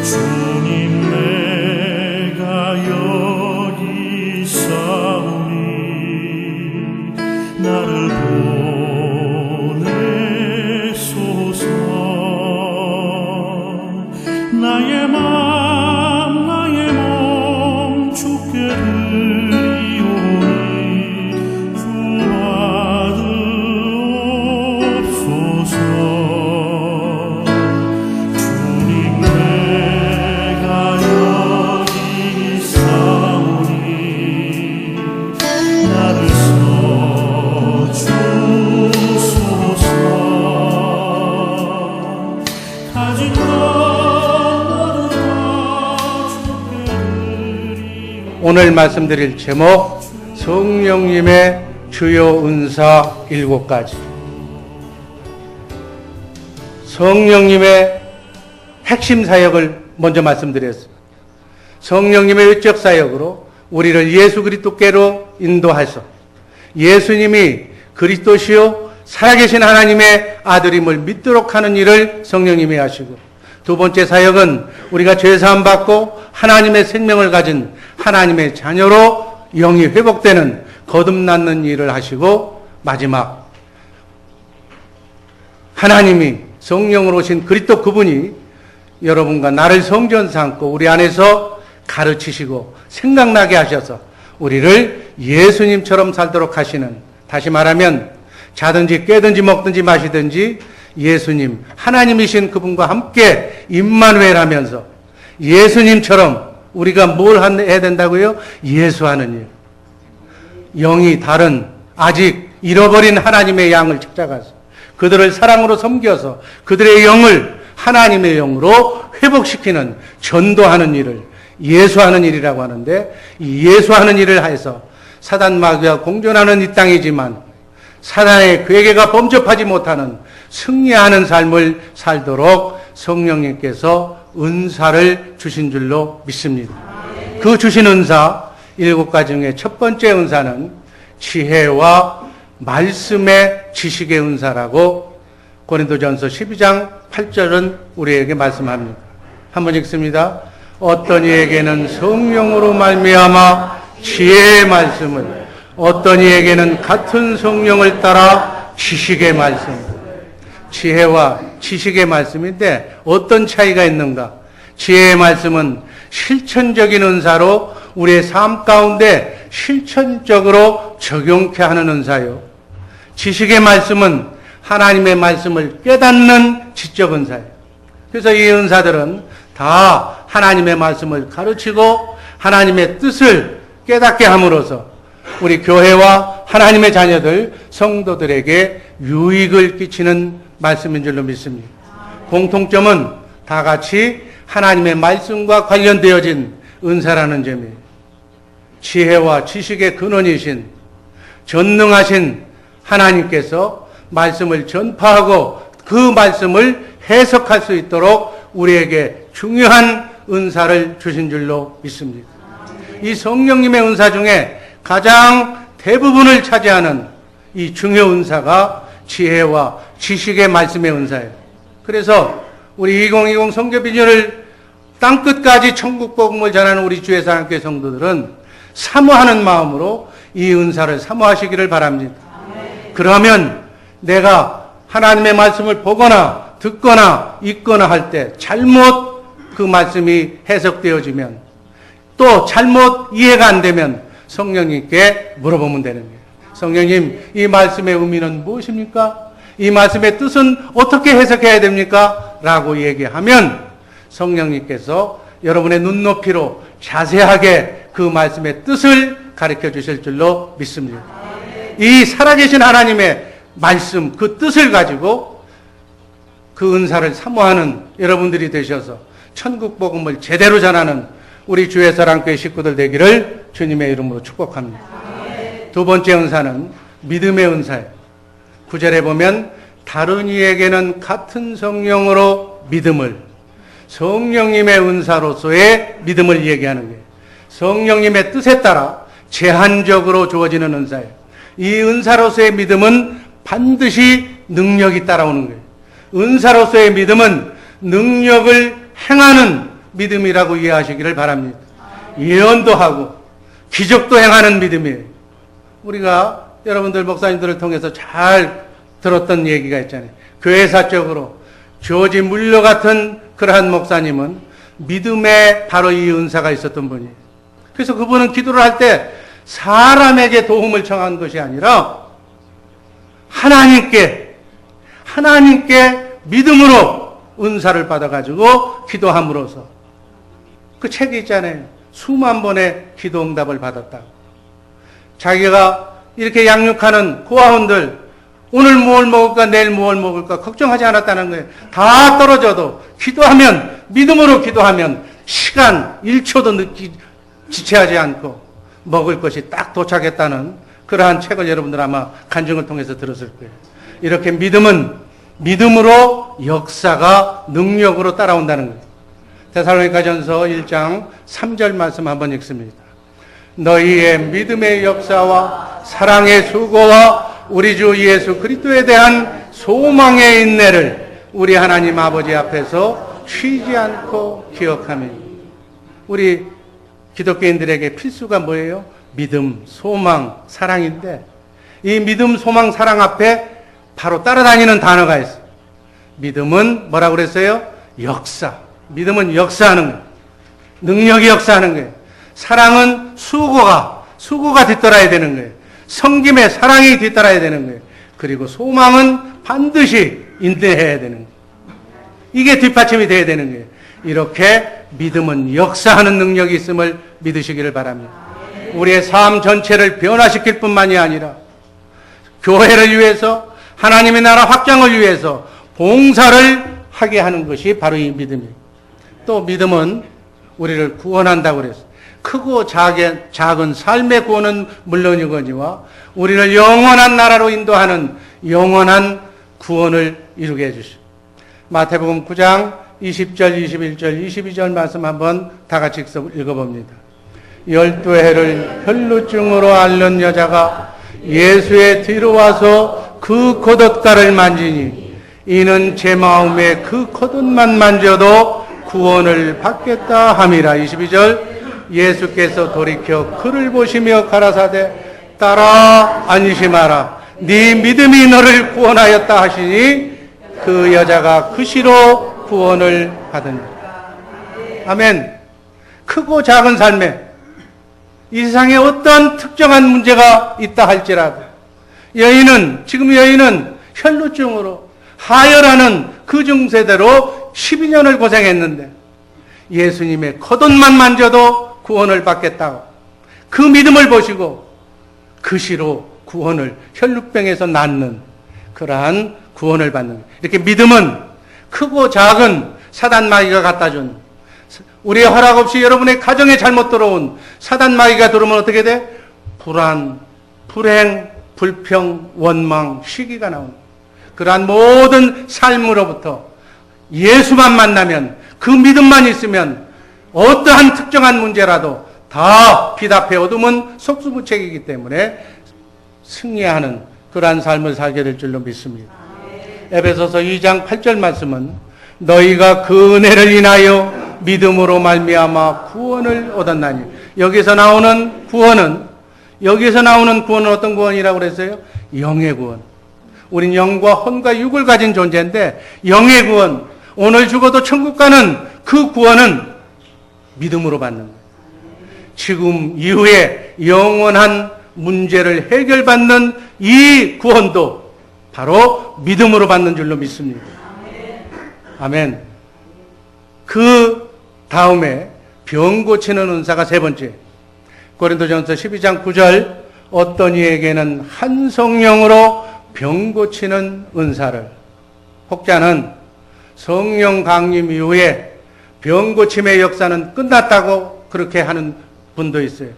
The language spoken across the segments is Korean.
주님 내가 여기 있사오니 나를 보내소서. 나의 맘 나의 몸 주께 드리오니 구하옵소서. 주님 내가 여기 있사오니 나를 써주소서. 가진 것 모두 다 주께 드리오니. 오늘 말씀드릴 제목, 성령님의 주요 은사 7가지. 성령님의 핵심 사역을 먼저 말씀드렸습니다. 성령님의 외적 사역으로 우리를 예수 그리스도께로 인도하셔 예수님이 그리스도시요 살아계신 하나님의 아들임을 믿도록 하는 일을 성령님이 하시고, 두 번째 사역은 우리가 죄사함 받고 하나님의 생명을 가진 하나님의 자녀로 영이 회복되는 거듭나는 일을 하시고, 마지막 하나님이 성령으로 오신 그리스도 그분이 여러분과 나를 성전 삼고 우리 안에서 가르치시고 생각나게 하셔서 우리를 예수님처럼 살도록 하시는, 다시 말하면 자든지 깨든지 먹든지 마시든지 예수님 하나님이신 그분과 함께 임마누엘 하면서 예수님처럼 우리가 뭘 해야 된다고요? 예수하는 일. 영이 다른 아직 잃어버린 하나님의 양을 찾아가서 그들을 사랑으로 섬겨서 그들의 영을 하나님의 영으로 회복시키는, 전도하는 일을 예수하는 일이라고 하는데, 이 예수하는 일을 해서 사단 마귀와 공존하는 이 땅이지만 사단의 괴계가 범접하지 못하는 승리하는 삶을 살도록 성령님께서 은사를 주신 줄로 믿습니다. 그 주신 은사 7가지 중에 첫 번째 은사는 지혜와 말씀의 지식의 은사라고 고린도전서 12장 8절은 우리에게 말씀합니다. 한번 읽습니다. 어떤 이에게는 성령으로 말미암아 지혜의 말씀을, 어떤 이에게는 같은 성령을 따라 지식의 말씀. 지혜와 지식의 말씀인데 어떤 차이가 있는가? 지혜의 말씀은 실천적인 은사로 우리의 삶 가운데 실천적으로 적용케 하는 은사요. 지식의 말씀은 하나님의 말씀을 깨닫는 지적 은사예요. 그래서 이 은사들은 다 하나님의 말씀을 가르치고 하나님의 뜻을 깨닫게 함으로써 우리 교회와 하나님의 자녀들, 성도들에게 유익을 끼치는 말씀인 줄로 믿습니다. 공통점은 다 같이 하나님의 말씀과 관련되어진 은사라는 점이에요. 지혜와 지식의 근원이신 전능하신 하나님께서 말씀을 전파하고 그 말씀을 해석할 수 있도록 우리에게 중요한 은사를 주신 줄로 믿습니다. 이 성령님의 은사 중에 가장 대부분을 차지하는 이 중요 은사가 지혜와 지식의 말씀의 은사예요. 그래서 우리 2020 선교 비전을 땅끝까지 천국 복음을 전하는 우리 주의 사랑교회 성도들은 사모하는 마음으로 이 은사를 사모하시기를 바랍니다. 그러면 내가 하나님의 말씀을 보거나 듣거나 읽거나 할 때 잘못 그 말씀이 해석되어지면, 또 잘못 이해가 안 되면 성령님께 물어보면 되는 거예요. 성령님, 이 말씀의 의미는 무엇입니까? 이 말씀의 뜻은 어떻게 해석해야 됩니까? 라고 얘기하면 성령님께서 여러분의 눈높이로 자세하게 그 말씀의 뜻을 가르쳐 주실 줄로 믿습니다. 이 살아계신 하나님의 말씀, 그 뜻을 가지고 그 은사를 사모하는 여러분들이 되셔서 천국 복음을 제대로 전하는 우리 주의 사랑교회 식구들 되기를 주님의 이름으로 축복합니다. 두 번째 은사는 믿음의 은사예요. 9절에 보면 다른 이에게는 같은 성령으로 믿음을, 성령님의 은사로서의 믿음을 얘기하는 거예요. 성령님의 뜻에 따라 제한적으로 주어지는 은사예요. 이 은사로서의 믿음은 반드시 능력이 따라오는 거예요. 은사로서의 믿음은 능력을 행하는 믿음이라고 이해하시기를 바랍니다. 예언도 하고 기적도 행하는 믿음이에요. 우리가 여러분들 목사님들을 통해서 잘 들었던 얘기가 있잖아요. 교회사적으로 조지 물러 같은 그러한 목사님은 믿음에 바로 이 은사가 있었던 분이에요. 그래서 그분은 기도를 할 때 사람에게 도움을 청한 것이 아니라 하나님께 믿음으로 은사를 받아가지고 기도함으로써 그 책이 있잖아요. 수만 번의 기도 응답을 받았다. 자기가 이렇게 양육하는 고아원들 오늘 무엇을 먹을까 내일 무엇을 먹을까 걱정하지 않았다는 거예요. 다 떨어져도 기도하면 믿음으로 기도하면 시간 1초도 지체하지 않고 먹을 것이 딱 도착했다는 그러한 책을 여러분들 아마 간증을 통해서 들었을 거예요. 이렇게 믿음은 믿음으로 역사가 능력으로 따라온다는 거예요. 데살로니가전서 1장 3절 말씀 한번 읽습니다. 너희의 믿음의 역사와 사랑의 수고와 우리 주 예수 그리스도에 대한 소망의 인내를 우리 하나님 아버지 앞에서 쉬지 않고 기억하며 우리 기독교인들에게 필수가 뭐예요? 믿음, 소망, 사랑인데 이 믿음, 소망, 사랑 앞에 바로 따라다니는 단어가 있어요. 믿음은 뭐라고 그랬어요? 역사. 믿음은 역사하는 거예요. 능력이 역사하는 거예요. 사랑은 수고가 뒤따라야 되는 거예요. 섬김의 사랑이 뒤따라야 되는 거예요. 그리고 소망은 반드시 인내해야 되는 거예요. 이게 뒷받침이 돼야 되는 거예요. 이렇게 믿음은 역사하는 능력이 있음을 믿으시기를 바랍니다. 우리의 삶 전체를 변화시킬 뿐만이 아니라 교회를 위해서 하나님의 나라 확장을 위해서 봉사를 하게 하는 것이 바로 이 믿음이에요. 또 믿음은 우리를 구원한다고 그랬어요. 크고 작은 삶의 구원은 물론이거니와 우리를 영원한 나라로 인도하는 영원한 구원을 이루게 해주시오. 마태복음 9장 20절, 21절, 22절 말씀 한번 다 같이 읽어봅니다. 12해를 혈루증으로 앓는 여자가 예수의 뒤로 와서 그 겉옷가를 만지니 이는 제 마음에 그 겉옷만 만져도 구원을 받겠다 함이라. 22절 예수께서 돌이켜 그를 보시며 가라사대 따라 안심하라. 네 믿음이 너를 구원하였다 하시니 그 여자가 그 시로 구원을 받으니라. 아멘. 크고 작은 삶에 이 세상에 어떤 특정한 문제가 있다 할지라도 지금 여인은 혈루증으로 하혈하는 그 증세대로 12년을 고생했는데 예수님의 겉옷만 만져도 구원을 받겠다고 그 믿음을 보시고 그 시로 구원을 혈루병에서 낫는 그러한 구원을 받는 이렇게 믿음은 크고 작은 사단 마귀가 갖다 준 우리의 허락 없이 여러분의 가정에 잘못 들어온 사단 마귀가 들어오면 어떻게 돼? 불안, 불행, 불평, 원망, 시기가 나옵니다. 그러한 모든 삶으로부터 예수만 만나면 그 믿음만 있으면 어떠한 특정한 문제라도 다 피답해 얻으면 속수무책이기 때문에 승리하는 그러한 삶을 살게 될 줄로 믿습니다. 에베소서 2장 8절 말씀은 너희가 그 은혜를 인하여 믿음으로 말미암아 구원을 얻었나니 여기서 나오는 구원은 어떤 구원이라고 그랬어요? 영의 구원. 우린 영과 혼과 육을 가진 존재인데 영의 구원, 오늘 죽어도 천국 가는 그 구원은 믿음으로 받는 거예요. 지금 이후에 영원한 문제를 해결받는 이 구원도 바로 믿음으로 받는 줄로 믿습니다. 아멘. 그 다음에 병 고치는 은사가 세 번째. 고린도전서 12장 9절 어떤 이에게는 한 성령으로 병 고치는 은사를. 혹자는 성령 강림 이후에 병 고침의 역사는 끝났다고 그렇게 하는 분도 있어요.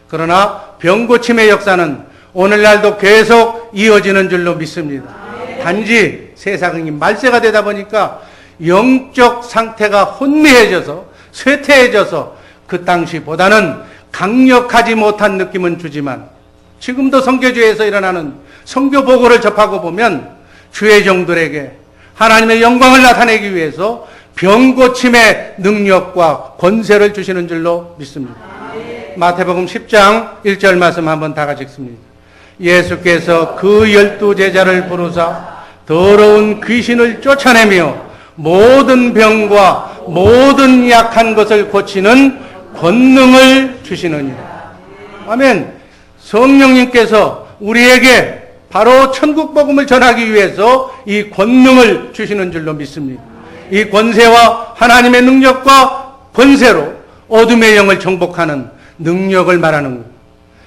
그러나 병 고침의 역사는 오늘날도 계속 이어지는 줄로 믿습니다. 단지 세상이 말세가 되다 보니까 영적 상태가 혼미해져서 쇠퇴해져서 그 당시보다는 강력하지 못한 느낌은 주지만 지금도 선교주에서 일어나는 선교 보고를 접하고 보면 주의 종들에게 하나님의 영광을 나타내기 위해서 병 고침의 능력과 권세를 주시는 줄로 믿습니다. 마태복음 10장 1절 말씀 한번 다 같이 읽습니다. 예수께서 그 12 제자를 부르사 더러운 귀신을 쫓아내며 모든 병과 모든 약한 것을 고치는 권능을 주시느니라. 아멘. 성령님께서 우리에게 바로 천국 복음을 전하기 위해서 이 권능을 주시는 줄로 믿습니다. 이 권세와 하나님의 능력과 권세로 어둠의 영을 정복하는 능력을 말하는 겁니다.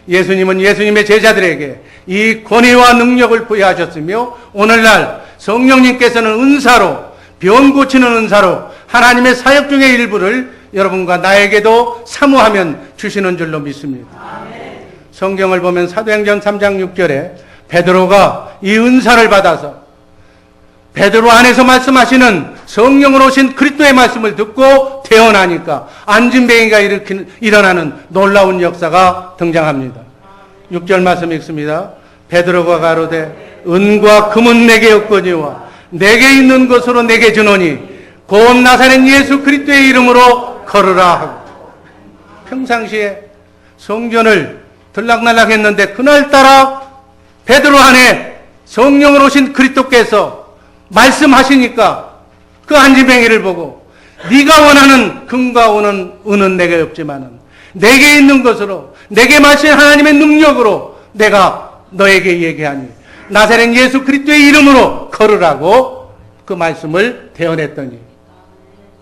예수님은 예수님의 제자들에게 이 권위와 능력을 부여하셨으며 오늘날 성령님께서는 은사로, 병 고치는 은사로 하나님의 사역 중의 일부를 여러분과 나에게도 사모하면 주시는 줄로 믿습니다. 성경을 보면 사도행전 3장 6절에 베드로가 이 은사를 받아서 베드로 안에서 말씀하시는 성령으로 오신 그리스도의 말씀을 듣고 태어나니까 안진뱅이가 일어나는 놀라운 역사가 등장합니다. 6절 말씀 읽습니다. 베드로가 가로되 은과 금은 내게 없거니와 내게 있는 것으로 내게 주노니 곧 나사렛 예수 그리스도의 이름으로 걸으라 하고, 평상시에 성전을 들락날락 했는데 그날따라 베드로 안에 성령으로 오신 그리스도께서 말씀하시니까 그 안진뱅이를 보고 네가 원하는 금과 은은 내게 없지만은 내게 있는 것으로 내게 마신 하나님의 능력으로 내가 너에게 얘기하니 나사렛 예수 그리스도의 이름으로 걸으라고 그 말씀을 대언했더니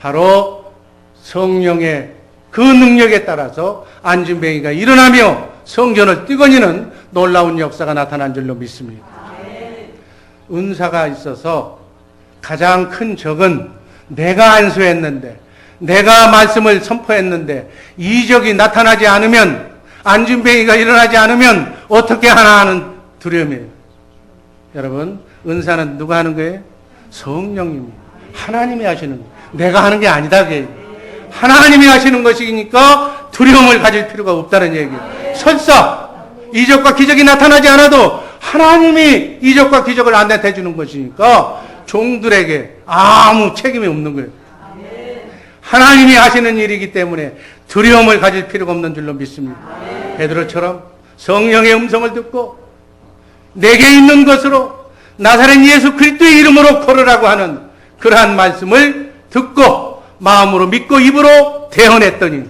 바로 성령의 그 능력에 따라서 안진뱅이가 일어나며 성전을 뛰거니는 놀라운 역사가 나타난 줄로 믿습니다. 은사가 있어서 가장 큰 적은 내가 안수했는데, 내가 말씀을 선포했는데 이적이 나타나지 않으면, 안진뱅이가 일어나지 않으면 어떻게 하나 하는 두려움이에요. 여러분, 은사는 누가 하는 거예요? 성령님이, 하나님이 하시는 거예요. 내가 하는 게 아니다. 하나님이 하시는 것이니까 두려움을 가질 필요가 없다는 얘기예요. 설사 이적과 기적이 나타나지 않아도 하나님이 이적과 기적을 안 나타내 주는 것이니까 종들에게 아무 책임이 없는 거예요. 하나님이 하시는 일이기 때문에 두려움을 가질 필요가 없는 줄로 믿습니다. 베드로처럼 성령의 음성을 듣고 내게 있는 것으로 나사렛 예수 그리스도의 이름으로 걸으라고 하는 그러한 말씀을 듣고 마음으로 믿고 입으로 대언했더니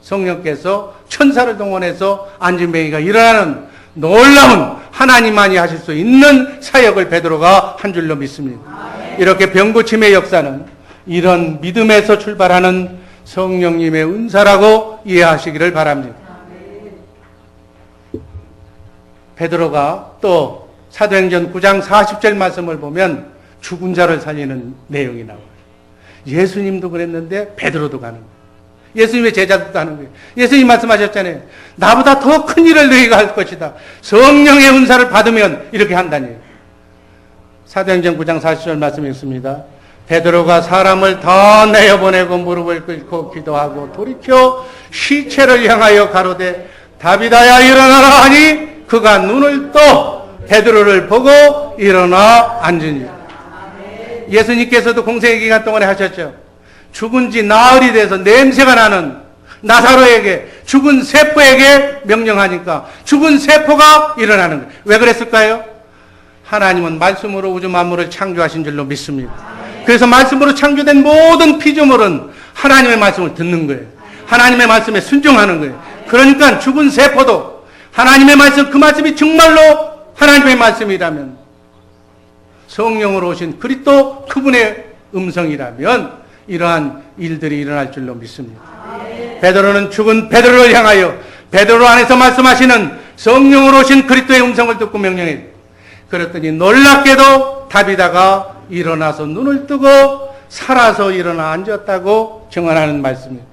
성령께서 천사를 동원해서 안진뱅이가 일어나는 놀라운, 하나님만이 하실 수 있는 사역을 베드로가 한 줄로 믿습니다. 이렇게 병고침의 역사는 이런 믿음에서 출발하는 성령님의 은사라고 이해하시기를 바랍니다. 베드로가 또 사도행전 9장 40절 말씀을 보면 죽은 자를 살리는 내용이 나와요. 예수님도 그랬는데 베드로도 가는 거예요. 예수님의 제자들도 하는 거예요. 예수님 말씀하셨잖아요. 나보다 더 큰 일을 너희가 할 것이다. 성령의 은사를 받으면 이렇게 한다니. 사도행전 9장 40절 말씀 읽습니다. 베드로가 사람을 더 내어보내고 무릎을 꿇고 기도하고 돌이켜 시체를 향하여 가로되 다비다야 일어나라 하니 그가 눈을 떠 베드로를 보고 일어나 앉으니. 예수님께서도 공생의 기간 동안에 하셨죠. 죽은 지 나흘이 돼서 냄새가 나는 나사로에게, 죽은 세포에게 명령하니까 죽은 세포가 일어나는 거예요. 왜 그랬을까요? 하나님은 말씀으로 우주 만물을 창조하신 줄로 믿습니다. 그래서 말씀으로 창조된 모든 피조물은 하나님의 말씀을 듣는 거예요. 하나님의 말씀에 순종하는 거예요. 그러니까 죽은 세포도 하나님의 말씀, 그 말씀이 정말로 하나님의 말씀이라면, 성령으로 오신 그리스도 그분의 음성이라면 이러한 일들이 일어날 줄로 믿습니다. 베드로는 죽은 베드로를 향하여 베드로 안에서 말씀하시는 성령으로 오신 그리스도의 음성을 듣고 명령해. 그랬더니 놀랍게도 다비다가 일어나서 눈을 뜨고 살아서 일어나 앉았다고 증언하는 말씀입니다.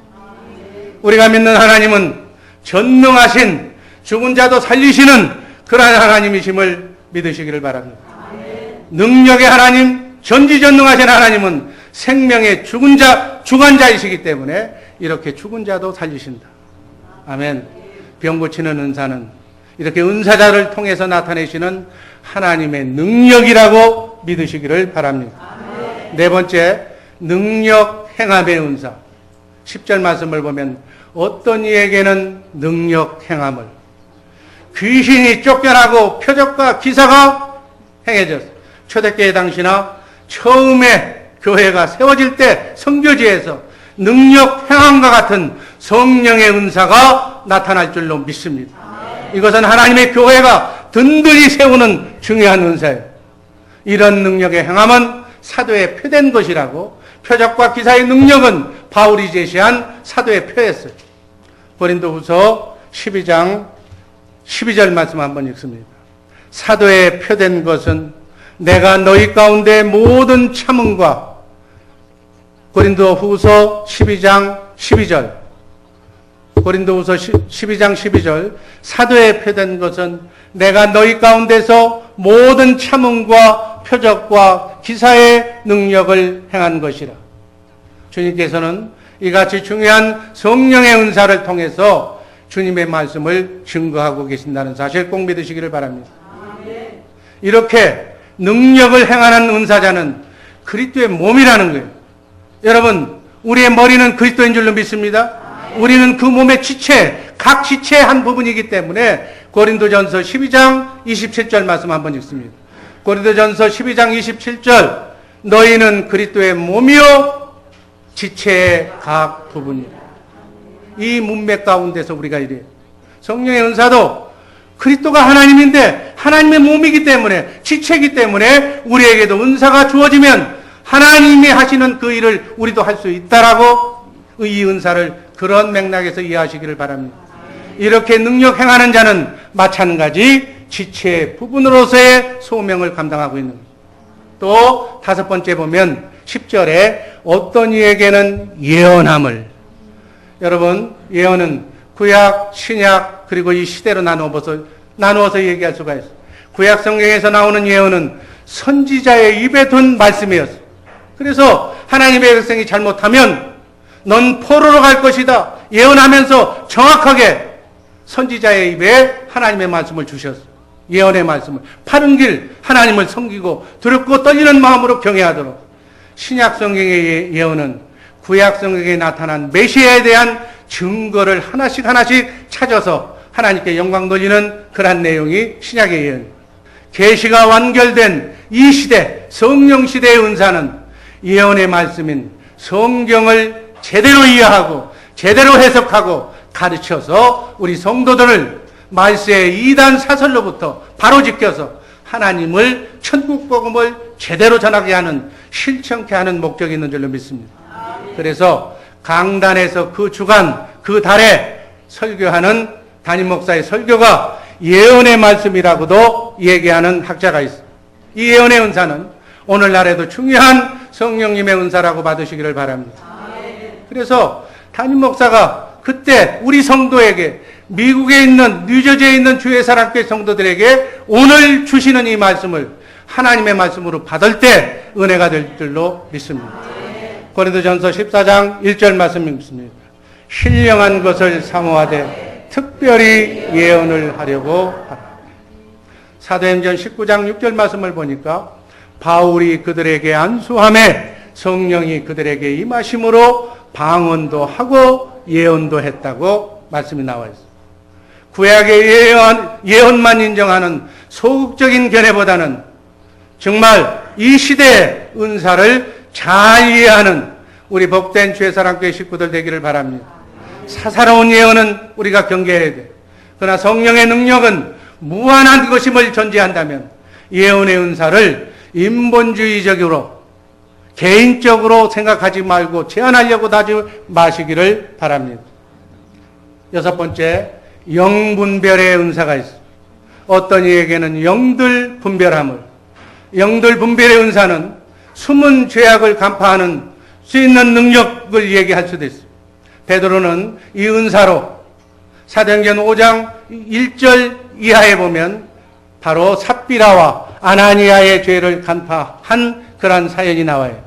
우리가 믿는 하나님은 전능하신, 죽은 자도 살리시는 그러한 하나님이심을 믿으시기를 바랍니다. 능력의 하나님, 전지전능하신 하나님은 생명의 주관자이시기 때문에 이렇게 죽은 자도 살리신다. 아멘. 병 고치는 은사는 이렇게 은사자를 통해서 나타내시는 하나님의 능력이라고 믿으시기를 바랍니다. 네 번째, 능력 행함의 은사. 10절 말씀을 보면 어떤 이에게는 능력 행함을, 귀신이 쫓겨나고 표적과 기사가 행해졌어. 초대교회 당시나 처음에 교회가 세워질 때 선교지에서 능력 행함과 같은 성령의 은사가 나타날 줄로 믿습니다. 이것은 하나님의 교회가 든든히 세우는 중요한 은사예요. 이런 능력의 행함은 사도에 표된 것이라고, 표적과 기사의 능력은 바울이 제시한 사도의 표였어요. 고린도후서 12장 12절 말씀 한번 읽습니다. 사도에 표된 것은 내가 너희 가운데 모든 참음과, 고린도후서 12장 12절, 고린도후서 12장 12절, 사도에 표된 것은 내가 너희 가운데서 모든 참음과 표적과 기사의 능력을 행한 것이라. 주님께서는 이같이 중요한 성령의 은사를 통해서 주님의 말씀을 증거하고 계신다는 사실 꼭 믿으시기를 바랍니다. 이렇게 능력을 행하는 은사자는 그리스도의 몸이라는 거예요. 여러분, 우리의 머리는 그리스도인 줄로 믿습니다. 우리는 그 몸의 지체, 각 지체의 한 부분이기 때문에 고린도전서 12장 27절 말씀 한번 읽습니다. 고린도전서 12장 27절, 너희는 그리스도의 몸이요 지체의 각 부분이라. 이 문맥 가운데서 우리가 이래요. 성령의 은사도 그리스도가 하나님인데 하나님의 몸이기 때문에, 지체이기 때문에 우리에게도 은사가 주어지면 하나님이 하시는 그 일을 우리도 할 수 있다라고 이 은사를 그런 맥락에서 이해하시기를 바랍니다. 이렇게 능력 행하는 자는 마찬가지 지체 부분으로서의 소명을 감당하고 있는 거예요. 또 다섯 번째 보면 10절에 어떤 이에게는 예언함을. 여러분, 예언은 구약, 신약, 그리고 이 시대로 나누어서 얘기할 수가 있어요. 구약 성경에서 나오는 예언은 선지자의 입에 둔 말씀이었어요. 그래서 하나님의 백성이 잘못하면 넌 포로로 갈 것이다 예언하면서 정확하게 선지자의 입에 하나님의 말씀을 주셨어요. 예언의 말씀을. 바른 길 하나님을 섬기고 두렵고 떨리는 마음으로 경외하도록. 신약 성경의 예언은 구약 성경에 나타난 메시아에 대한 증거를 하나씩 찾아서 하나님께 영광 돌리는 그런 내용이 신약의 예언. 계시가 완결된 이 시대, 성령 시대의 은사는 예언의 말씀인 성경을 제대로 이해하고 제대로 해석하고 가르쳐서 우리 성도들을 말세의 이단 사설로부터 바로 지켜서 하나님을, 천국 복음을 제대로 전하게 하는, 실천케 하는 목적이 있는 줄로 믿습니다. 그래서 강단에서 그 주간, 그 달에 설교하는 담임 목사의 설교가 예언의 말씀이라고도 얘기하는 학자가 있어요. 이 예언의 은사는 오늘날에도 중요한 성령님의 은사라고 받으시기를 바랍니다. 그래서 담임 목사가 그때 우리 성도에게, 미국에 있는, 뉴저지에 있는 주의 사랑교회 성도들에게 오늘 주시는 이 말씀을 하나님의 말씀으로 받을 때 은혜가 될 줄로 믿습니다. 고린도전서 14장 1절 말씀 읽습니다. 신령한 것을 사모하되 특별히 예언을 하려고 하라. 사도행전 19장 6절 말씀을 보니까 바울이 그들에게 안수함에 성령이 그들에게 임하심으로 방언도 하고 예언도 했다고 말씀이 나와 있습니다. 구약의 예언만 인정하는 소극적인 견해보다는 정말 이 시대의 은사를 잘 이해하는 우리 복된 주의 사랑교회 식구들 되기를 바랍니다. 사사로운 예언은 우리가 경계해야 돼. 그러나 성령의 능력은 무한한 것임을 전제한다면 예언의 은사를 인본주의적으로, 개인적으로 생각하지 말고 제한하려고 하지 마시기를 바랍니다. 여섯 번째, 영분별의 은사가 있습니다. 어떤 이에게는 영들 분별함을. 영들 분별의 은사는 숨은 죄악을 간파하는 수 있는 능력을 얘기할 수도 있습니다. 베드로는 이 은사로 사도행전 5장 1절 이하에 보면 바로 삽비라와 아나니아의 죄를 간파한 그러한 사연이 나와요.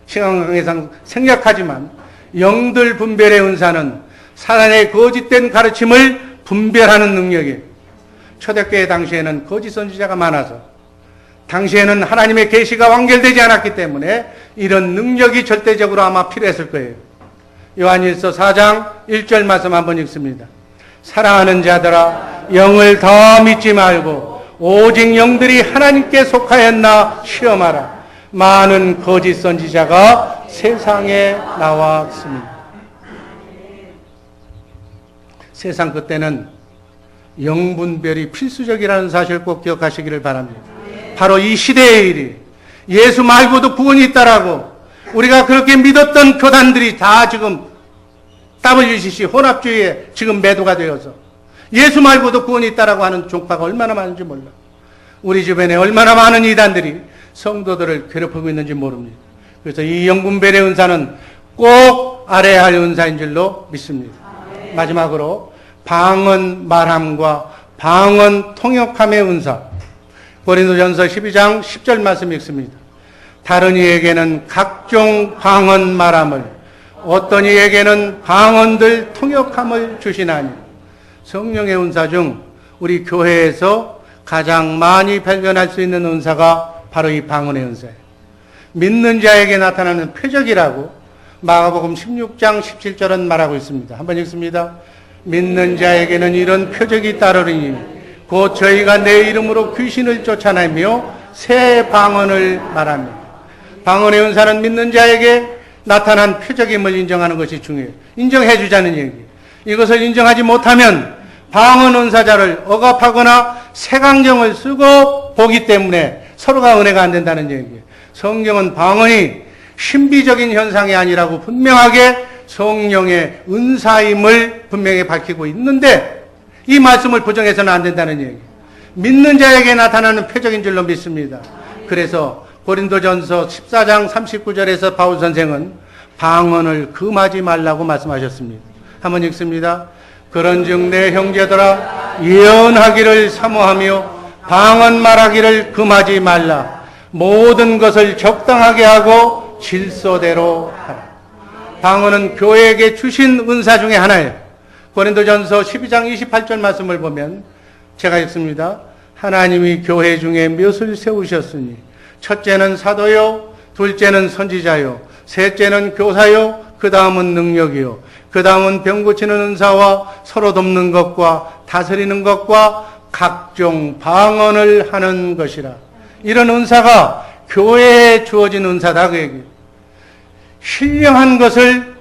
시간 관계상 생략하지만 영들 분별의 은사는 사단의 거짓된 가르침을 분별하는 능력이에요. 초대교회 당시에는 거짓 선지자가 많아서 당시에는 하나님의 계시가 완결되지 않았기 때문에 이런 능력이 절대적으로 아마 필요했을 거예요. 요한일서 4장 1절 말씀 한번 읽습니다. 사랑하는 자들아, 영을 더 믿지 말고 오직 영들이 하나님께 속하였나 시험하라. 많은 거짓 선지자가 세상에 나왔습니다. 세상 끝때는 영분별이 필수적이라는 사실 꼭 기억하시기를 바랍니다. 바로 이 시대의 일이 예수 말고도 구원이 있다라고 우리가 그렇게 믿었던 교단들이 다 지금 WCC 혼합주의에 지금 매도가 되어서 예수 말고도 구원이 있다라고 하는 종파가 얼마나 많은지 몰라. 우리 주변에 얼마나 많은 이단들이 성도들을 괴롭히고 있는지 모릅니다. 그래서 이 영분별의 은사는 꼭 알아야 할 은사인 줄로 믿습니다. 마지막으로 방언 말함과 방언 통역함의 은사. 고린도전서 12장 10절 말씀 읽습니다. 다른 이에게는 각종 방언 말함을, 어떤 이에게는 방언들 통역함을 주시나니. 성령의 은사 중 우리 교회에서 가장 많이 발견할 수 있는 은사가 바로 이 방언의 은사예요. 믿는 자에게 나타나는 표적이라고 마가복음 16장 17절은 말하고 있습니다. 한번 읽습니다. 믿는 자에게는 이런 표적이 따르리니 곧 저희가 내 이름으로 귀신을 쫓아내며 새 방언을 말합니다. 방언의 은사는 믿는 자에게 나타난 표적임을 인정하는 것이 중요해요. 인정해 주자는 얘기. 이것을 인정하지 못하면 방언 은사자를 억압하거나 색안경을 쓰고 보기 때문에 서로가 은혜가 안 된다는 얘기예요. 성경은 방언이 신비적인 현상이 아니라고 분명하게 성령의 은사임을 분명히 밝히고 있는데 이 말씀을 부정해서는 안 된다는 얘기예요. 믿는 자에게 나타나는 표적인 줄로 믿습니다. 그래서 고린도전서 14장 39절에서 바울 선생은 방언을 금하지 말라고 말씀하셨습니다. 한번 읽습니다. 그런즉 내 형제들아 예언하기를 사모하며 방언 말하기를 금하지 말라. 모든 것을 적당하게 하고 질서대로 하라. 방언은 교회에게 주신 은사 중에 하나예요. 고린도전서 12장 28절 말씀을 보면 제가 읽습니다. 하나님이 교회 중에 몇을 세우셨으니 첫째는 사도요, 둘째는 선지자요, 셋째는 교사요, 그 다음은 능력이요, 그 다음은 병 고치는 은사와 서로 돕는 것과 다스리는 것과 각종 방언을 하는 것이라. 이런 은사가 교회에 주어진 은사다 그 얘기예요. 신령한 것을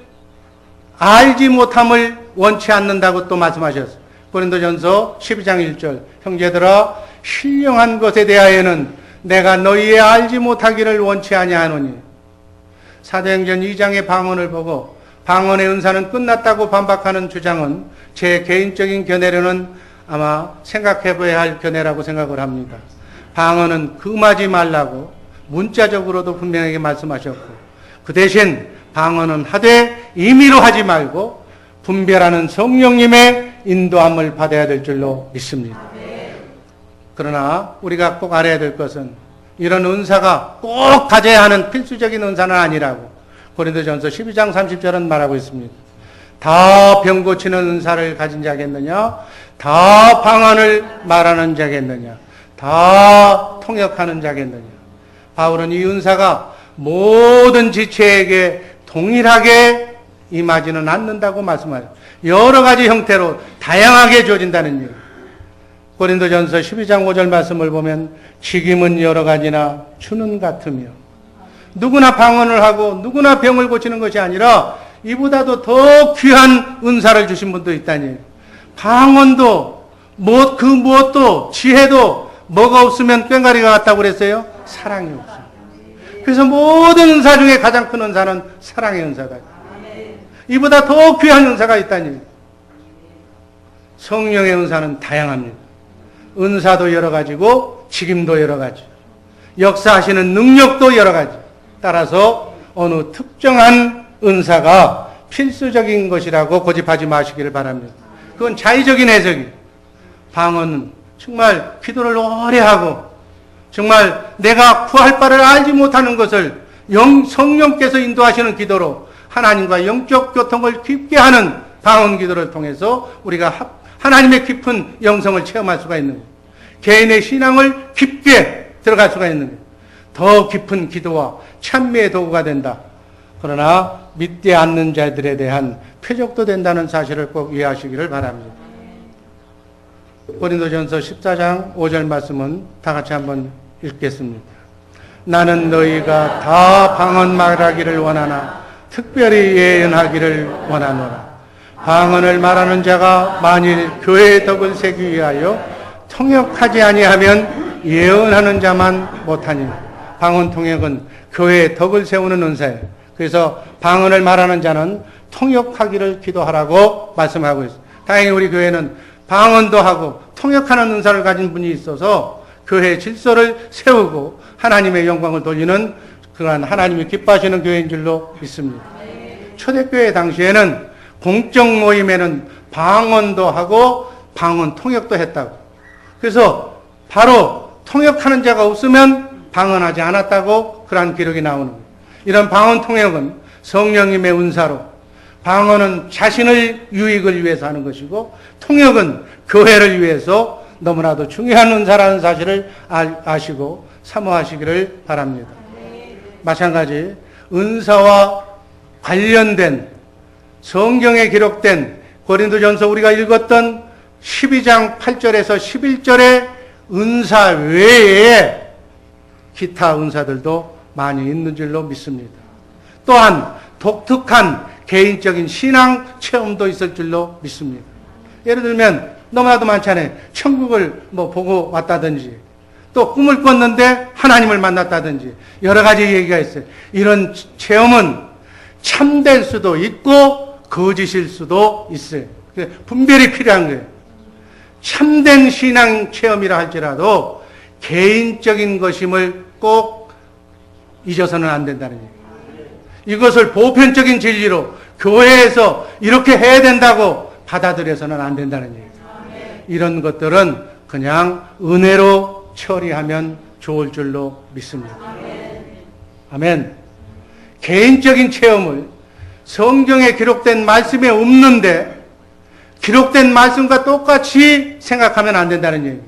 알지 못함을 원치 않는다고 또 말씀하셨어요. 고린도전서 12장 1절 형제들아 신령한 것에 대하여는 내가 너희의 알지 못하기를 원치 아니하노니. 사도행전 2장의 방언을 보고 방언의 은사는 끝났다고 반박하는 주장은 제 개인적인 견해로는 아마 생각해봐야 할 견해라고 생각을 합니다. 방언은 금하지 말라고 문자적으로도 분명하게 말씀하셨고 그 대신 방언은 하되 임의로 하지 말고 분별하는 성령님의 인도함을 받아야 될 줄로 믿습니다. 그러나 우리가 꼭 알아야 될 것은 이런 은사가 꼭 가져야 하는 필수적인 은사는 아니라고 고린도전서 12장 30절은 말하고 있습니다. 다 병 고치는 은사를 가진 자겠느냐? 다 방언을 말하는 자겠느냐? 다 통역하는 자겠느냐? 바울은 이 은사가 모든 지체에게 동일하게 임하지는 않는다고 말씀하죠. 여러 가지 형태로 다양하게 주어진다는 얘기. 고린도전서 12장 5절 말씀을 보면 직임은 여러 가지나 주는 같으며 누구나 방언을 하고 누구나 병을 고치는 것이 아니라 이보다도 더 귀한 은사를 주신 분도 있다니. 방언도 무엇도 지혜도 뭐가 없으면 꽹과리가 같다고 그랬어요? 사랑이 없어요. 그래서 모든 은사 중에 가장 큰 은사는 사랑의 은사다. 이보다 더 귀한 은사가 있다니. 성령의 은사는 다양합니다. 은사도 여러 가지고 직임도 여러 가지, 역사하시는 능력도 여러 가지. 따라서 어느 특정한 은사가 필수적인 것이라고 고집하지 마시기를 바랍니다. 그건 자의적인 해석이에요. 방언은 정말 기도를 오래 하고 정말 내가 구할 바를 알지 못하는 것을 성령께서 인도하시는 기도로 하나님과 영적 교통을 깊게 하는 방언 기도를 통해서 우리가 하나님의 깊은 영성을 체험할 수가 있는 거예요. 개인의 신앙을 깊게 들어갈 수가 있는 거예요. 더 깊은 기도와 찬미의 도구가 된다. 그러나 믿지 않는 자들에 대한 표적도 된다는 사실을 꼭 이해하시기를 바랍니다. 고린도전서 14장 5절 말씀은 다 같이 한번 읽겠습니다. 나는 너희가 다 방언 말하기를 원하나 특별히 예언하기를 원하노라. 방언을 말하는 자가 만일 교회의 덕을 세기 위하여 통역하지 아니하면 예언하는 자만 못하니. 방언 통역은 교회의 덕을 세우는 은사예요. 그래서 방언을 말하는 자는 통역하기를 기도하라고 말씀하고 있어요. 다행히 우리 교회는 방언도 하고 통역하는 은사를 가진 분이 있어서 교회의 질서를 세우고 하나님의 영광을 돌리는 그러한 하나님이 기뻐하시는 교회인 줄로 믿습니다. 초대교회 당시에는 공적 모임에는 방언도 하고 방언 통역도 했다고. 그래서 바로 통역하는 자가 없으면 방언하지 않았다고 그러한 기록이 나오는 거예요. 이런 방언 통역은 성령님의 은사로, 방언은 자신의 유익을 위해서 하는 것이고 통역은 교회를 위해서 너무나도 중요한 은사라는 사실을 아시고 사모하시기를 바랍니다. 마찬가지 은사와 관련된 성경에 기록된 고린도전서 우리가 읽었던 12장 8절에서 11절의 은사 외에 기타 은사들도 많이 있는 줄로 믿습니다. 또한 독특한 개인적인 신앙 체험도 있을 줄로 믿습니다. 예를 들면 너무나도 많잖아요. 천국을 보고 왔다든지 또 꿈을 꿨는데 하나님을 만났다든지 여러 가지 얘기가 있어요. 이런 체험은 참될 수도 있고 거짓일 수도 있어요. 분별이 필요한 거예요. 참된 신앙 체험이라 할지라도 개인적인 것임을 꼭 잊어서는 안 된다는 얘기예요. 이것을 보편적인 진리로 교회에서 이렇게 해야 된다고 받아들여서는 안 된다는 얘기예요. 이런 것들은 그냥 은혜로 처리하면 좋을 줄로 믿습니다. 아멘. 개인적인 체험을 성경에 기록된 말씀에 없는데 기록된 말씀과 똑같이 생각하면 안 된다는 얘기예요.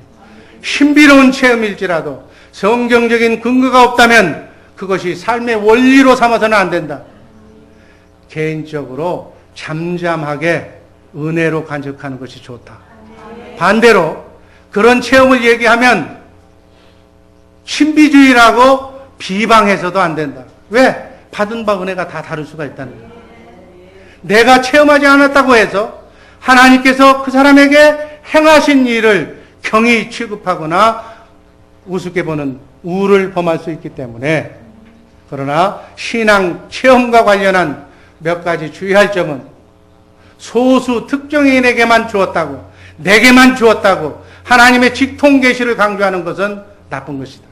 신비로운 체험일지라도 성경적인 근거가 없다면 그것이 삶의 원리로 삼아서는 안 된다. 개인적으로 잠잠하게 은혜로 간직하는 것이 좋다. 반대로 그런 체험을 얘기하면 신비주의라고 비방해서도 안 된다. 왜? 받은 바 은혜가 다 다를 수가 있다는 거예요. 내가 체험하지 않았다고 해서 하나님께서 그 사람에게 행하신 일을 경히 취급하거나 우습게 보는 우를 범할 수 있기 때문에, 그러나 신앙 체험과 관련한 몇 가지 주의할 점은 소수 특정인에게만 주었다고, 내게만 주었다고 하나님의 직통 계시를 강조하는 것은 나쁜 것이다.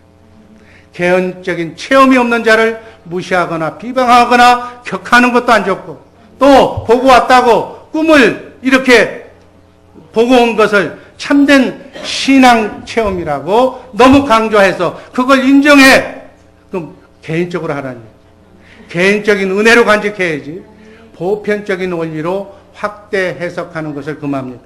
개연적인 체험이 없는 자를 무시하거나 비방하거나 격하는 것도 안 좋고, 또 보고 왔다고 꿈을 이렇게 보고 온 것을 참된 신앙 체험이라고 너무 강조해서 그걸 인정해. 그럼 개인적으로 하라니. 개인적인 은혜로 간직해야지 보편적인 원리로 확대 해석하는 것을 금합니다.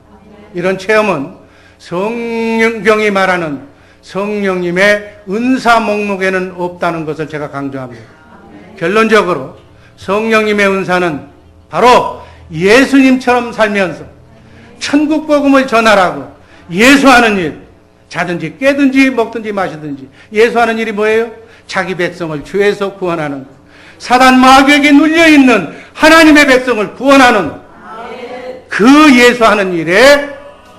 이런 체험은 성경이 말하는 성령님의 은사 목록에는 없다는 것을 제가 강조합니다. 결론적으로 성령님의 은사는 바로 예수님처럼 살면서 천국 복음을 전하라고 예수하는 일, 자든지 깨든지 먹든지 마시든지 예수하는 일이 뭐예요? 자기 백성을 죄에서 구원하는 것. 사단 마귀에게 눌려있는 하나님의 백성을 구원하는 그 예수하는 일에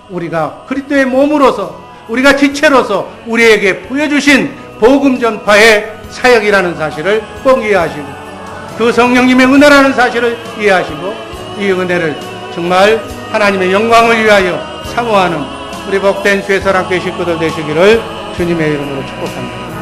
우리가 그리스도의 몸으로서, 우리가 지체로서 우리에게 보여주신 복음 전파의 사역이라는 사실을 꼭 이해하시고, 그 성령님의 은혜라는 사실을 이해하시고, 이 은혜를 정말 하나님의 영광을 위하여 사모하는 우리 복된 쇠사랑교회 식구들 되시기를 주님의 이름으로 축복합니다.